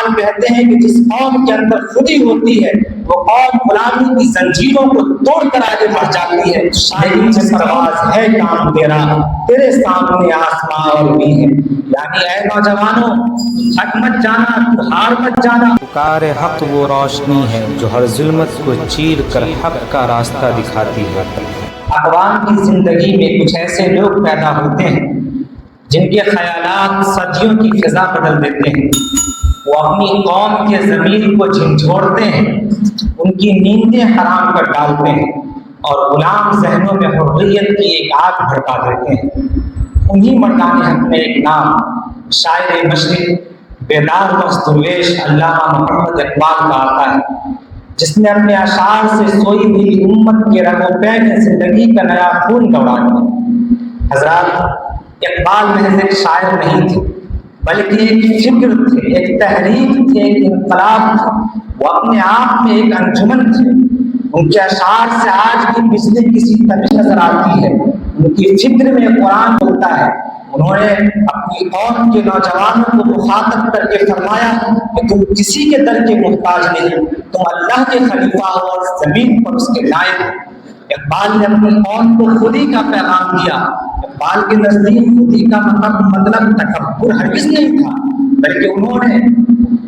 اقبال کہتے ہیں کہ جس قوم کے اندر خودی ہوتی ہے وہ قوم غلامی کی زنجیروں کو توڑ کر آگے بڑھ جاتی ہے. شاہین سے پرواز ہے کام تیرا، تیرے سامنے آسمان اور بھی ہے. یعنی اے نوجوانوں تھک مت جانا، تو ہار مت جانا. پکار حق وہ روشنی ہے جو ہر ظلمت کو چیر کر حق کا راستہ دکھاتی ہے. اقوام کی زندگی میں کچھ ایسے لوگ پیدا ہوتے ہیں جن کے خیالات صدیوں کی فضا بدل دیتے ہیں. وہ اپنی قوم کے ضمیر کو جھنجھوڑتے ہیں، ان کی نیندیں حرام کر ڈالتے ہیں اور غلام ذہنوں میں حریت کی ایک آگ بھڑکا دیتے ہیں. انہی مردان حق میں ایک نام شاعر مشرق بیدار درویش علامہ محمد اقبال کا آتا ہے، جس نے اپنے اشعار سے سوئی ہوئی امت کے رگ و پے میں زندگی کا نیا خون دوڑا دیا. حضرات، اقبال محض ایک شاعر نہیں تھے بلکہ ایک فکر تھے، ایک تحریک تھے، ایک انقلاب تھے. وہ اپنے آپ میں ایک انجمن تھے. ان کے اشعار سے آج بھی بجلی کسی تمش نظر آتی ہے. ان کی فکر میں قرآن بولتا ہے. انہوں نے اپنی قوم کے نوجوانوں کو مخاطب کر کے فرمایا کہ تم کسی کے در کے محتاج نہیں، تم اللہ کے خلیفہ ہو اور زمین پر اس کے لائق ہو. اقبال نے اپنی قوم کو خودی کا پیغام دیا. اقبال کے نزدیک خودی کا مطلب تکبر ہرگز نہیں تھا، بلکہ انہوں نے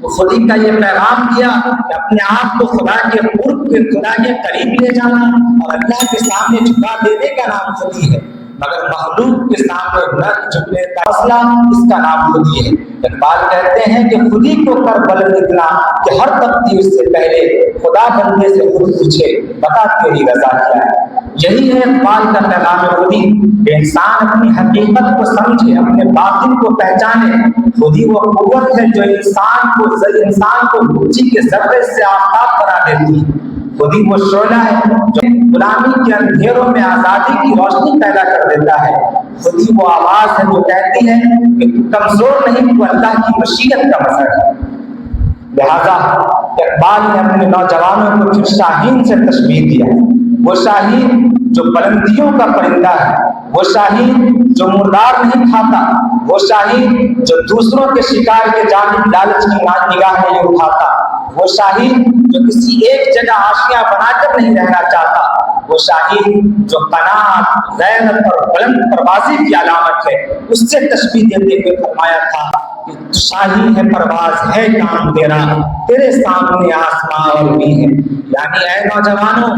خودی کا یہ پیغام دیا کہ اپنے آپ کو خدا کے قرب کے، خدا کے قریب لے جانا اور اللہ کے سامنے جھکا دینے کا نام خودی ہے، مگر مخلوق کے سامنے نہ جھکنے کا مسئلہ اس کا نام خودی ہے. اقبال کہتے ہیں کہ خودی کو کر بلند اتنا کہ ہر تقدیر سے پہلے خدا بندے سے خود پوچھے بتا تیری رضا کیا ہے. یہی ہے اقبال کا پیغام خودی کہ انسان اپنی حقیقت کو سمجھے، اپنے باطن کو پہچانے. خودی وہ قوت ہے جو انسان کو مٹی کے ذرے سے آفتاب بنا دیتی ہے. خودی وہ شعلہ ہے جو غلامی کے اندھیروں میں آزادی کی روشنی پیدا کر دیتا ہے. خودی وہ آواز ہے جو کہتی ہے کہ تو کمزور نہیں، تو اللہ کی مشیت کا مظہر ہے. لہذا اقبال نے اپنے نوجوانوں کو پھر شاہین سے تشبیہ دیا. وہ شاہین جو بلندیوں کا پرندہ ہے، وہ شاہین جو مردار نہیں کھاتا، وہ شاہین جو دوسروں کے شکار کے جانب لالچ کی نگاہ نہیں اٹھاتا، وہ شاہین جو کسی ایک جگہ آشیاں بنا کر نہیں رہنا چاہتا، وہ شاہین جو قناعت، غیرت اور بلند پروازی کی علامت ہے، اس سے تشبیہ دیتے ہوئے فرمایا تھا کہ شاہین ہے پرواز ہے کام تیرا، تیرے سامنے آسمان اور بھی ہے. یعنی اے نوجوانوں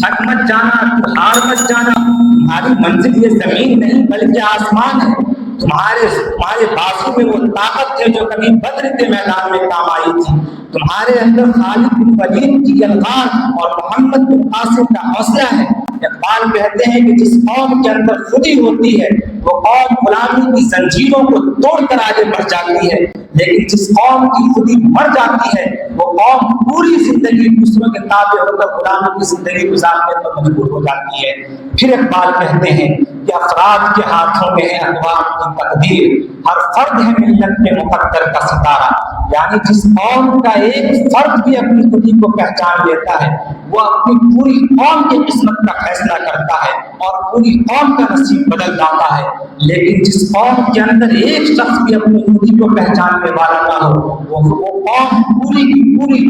تھک مت جانا، تو ہار مت جانا. تمہاری منزل یہ زمین نہیں بلکہ آسمان ہے. تمہارے بازو میں وہ طاقت ہے جو کبھی بدر کے میدان میں کام آئی تھی. تمہارے اندر خالد بن ولید کی یلغار اور محمد بن قاسم کا حوصلہ ہے. اقبال کہتے ہیں کہ جس قوم کے اندر خودی ہوتی ہے وہ قوم غلامی کی زنجیروں کو توڑ کر آگے بڑھ جاتی ہے، لیکن جس قوم کی خودی مر جاتی ہے وہ قوم پوری زندگی دوسروں کے تابع ہو کر غلامی کی زندگی گزارنے پر مجبور ہو جاتی ہے. پھر اقبال کہتے ہیں کہ افراد کے ہاتھوں میں ہے اقوام کی تقدیر، ہر فرد ہے ملت کے مقدر کا ستارہ. یعنی جس قوم کا ایک فرد بھی اپنی خودی کو پہچان لیتا ہے وہ اپنی پوری قوم کی قسمت کا فیصلہ کرتا ہے اور پوری قوم کا نصیب بدل جاتا ہے. لیکن جس قوم کے اندر ایک شخص بھی اپنی خودی کو پہچاننے والا نہ ہو وہ قوم پوری کی پوری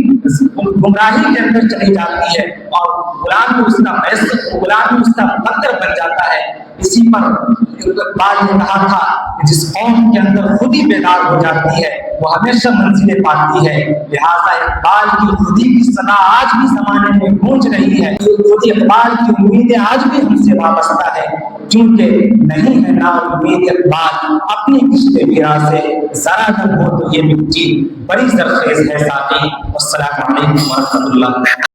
گمراہی کے اندر چلی جاتی ہے اور غلامی اس کا مقدر بن جاتا ہے. اسی پر اقبال نے کہا تھا کہ جس قوم کے اندر خودی بیدار ہو جاتی ہے وہ ہمیشہ منزلیں پاتی ہے. لہذا اقبال کی خودی کی صدا آج بھی زمانے میں گونج رہی ہے. خودی اقبال کی امیدیں آج بھی ہم سے وابستہ ہے، کیونکہ نہیں ہے نا امید اقبال اپنی کشت گرا سے، ذرا نہ ہو تو یہ مٹی بڑی زرخیز ہے ساقی. السلام علیکم ورحمۃ اللہ.